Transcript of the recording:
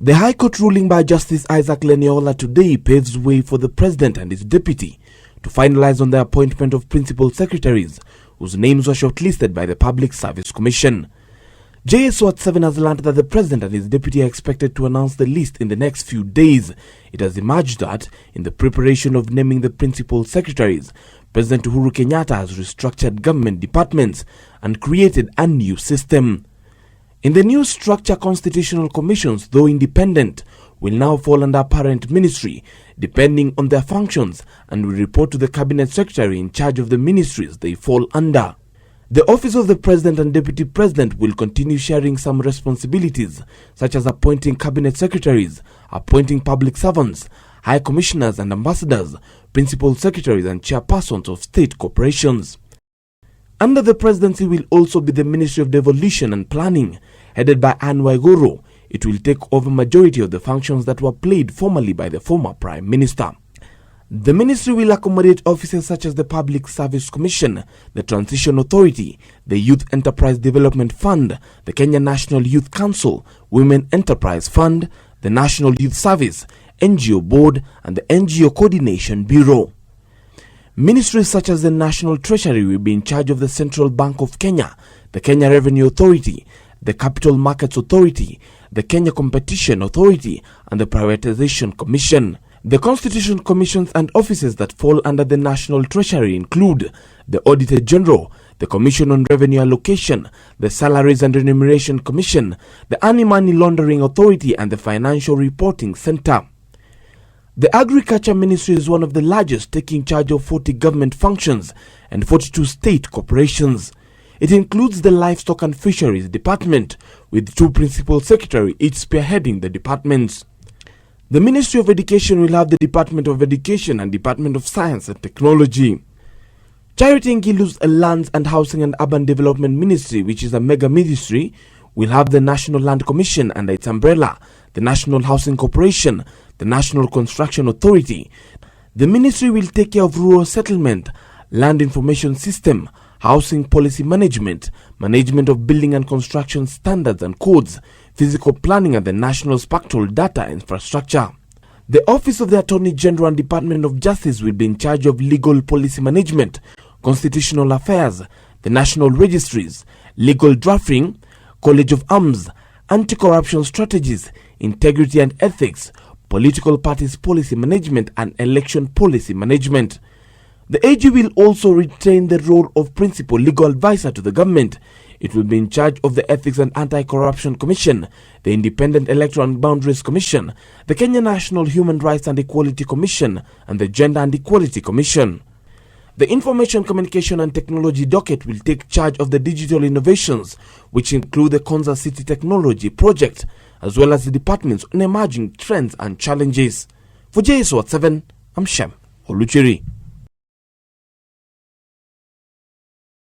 The High Court ruling by Justice Isaac Lenaola today paves way for the President and his deputy to finalize on the appointment of principal secretaries whose names were shortlisted by the Public Service Commission. JSO at 7 has learned that the President and his deputy are expected to announce the list in the next few days. It has emerged that, in the preparation of naming the principal secretaries, President Uhuru Kenyatta has restructured government departments and created a new system. In the new structure, constitutional commissions, though independent, will now fall under a parent ministry, depending on their functions, and will report to the cabinet secretary in charge of the ministries they fall under. The office of the President and Deputy President will continue sharing some responsibilities, such as appointing cabinet secretaries, appointing public servants, high commissioners and ambassadors, principal secretaries and chairpersons of state corporations. Under the presidency will also be the Ministry of Devolution and Planning, headed by Anne Waiguru. It will take over majority of the functions that were played formerly by the former Prime Minister. The ministry will accommodate offices such as the Public Service Commission, the Transition Authority, the Youth Enterprise Development Fund, the Kenya National Youth Council, Women Enterprise Fund, the National Youth Service, NGO Board, and the NGO Coordination Bureau. Ministries such as the National Treasury will be in charge of the Central Bank of Kenya, the Kenya Revenue Authority, the Capital Markets Authority, the Kenya Competition Authority, and the Privatization Commission. The Constitution Commissions and offices that fall under the National Treasury include the Auditor General, the Commission on Revenue Allocation, the Salaries and Remuneration Commission, the Anti-Money Laundering Authority, and the Financial Reporting Center. The Agriculture Ministry is one of the largest, taking charge of 40 government functions and 42 state corporations. It includes the Livestock and Fisheries Department, with 2 principal secretaries each spearheading the departments. The Ministry of Education will have the Department of Education and Department of Science and Technology. Charity Ngilu's Lands and Housing and Urban Development Ministry, which is a mega ministry, will have the National Land Commission under its umbrella, the National Housing Corporation, the National Construction Authority. The ministry will take care of rural settlement, land information system, housing policy management, management of building and construction standards and codes, physical planning, and the national spectral data infrastructure. The Office of the Attorney General and Department of Justice will be in charge of legal policy management, constitutional affairs, the national registries, legal drafting, College of Arms, anti-corruption strategies, integrity and ethics, political parties policy management, and election policy management. The AG will also retain the role of principal legal advisor to the government. It will be in charge of the Ethics and Anti-Corruption Commission, the Independent Electoral and Boundaries Commission, the Kenya National Human Rights and Equality Commission, and the Gender and Equality Commission. The Information Communication and Technology Docket will take charge of the digital innovations, which include the KONZA City Technology Project, as well as the departments on emerging trends and challenges. For JSO at 7, I'm Shem Oluchiri.